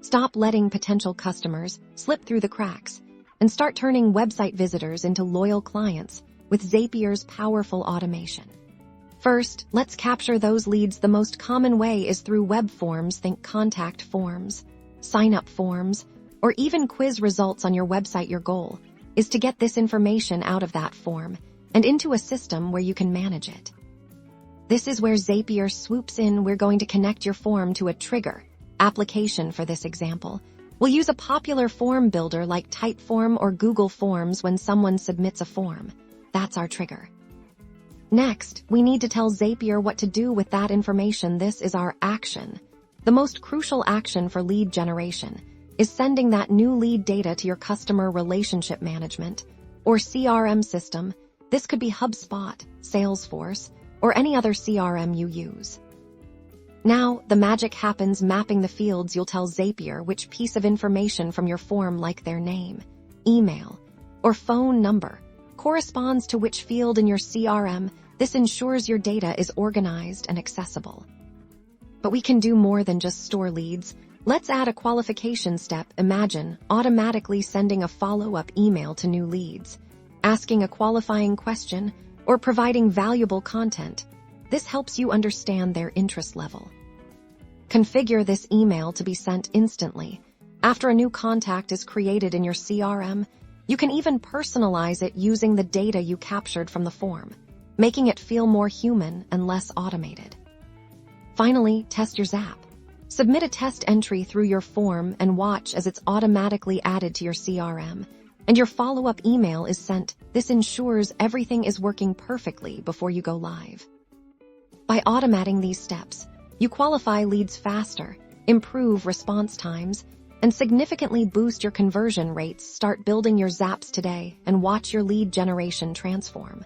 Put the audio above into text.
Stop letting potential customers slip through the cracks and start turning website visitors into loyal clients with Zapier's powerful automation. First, let's capture those leads. The most common way is through web forms. Think contact forms, sign-up forms, or even quiz results on your website. Your goal is to get this information out of that form and into a system where you can manage it. This is where Zapier swoops in. We're going to connect your form to a trigger application. For this example, we'll use a popular form builder like Typeform or Google Forms. When someone submits a form, that's our trigger. Next, we need to tell Zapier what to do with that information. This is our action. The most crucial action for lead generation is sending that new lead data to your customer relationship management or CRM system. This could be HubSpot, Salesforce, or any other CRM you use. Now, the magic happens. Mapping the fields. You'll tell Zapier which piece of information from your form, like their name, email, or phone number, corresponds to which field in your CRM. This ensures your data is organized and accessible. But we can do more than just store leads. Let's add a qualification step. Imagine automatically sending a follow-up email to new leads, asking a qualifying question, or providing valuable content. This helps you understand their interest level. Configure this email to be sent instantly. After a new contact is created in your CRM, you can even personalize it using the data you captured from the form, making it feel more human and less automated. Finally, test your Zap. Submit a test entry through your form and watch as it's automatically added to your CRM, and your follow-up email is sent. This ensures everything is working perfectly before you go live. By automating these steps, you qualify leads faster, improve response times, and significantly boost your conversion rates. Start building your Zaps today and watch your lead generation transform.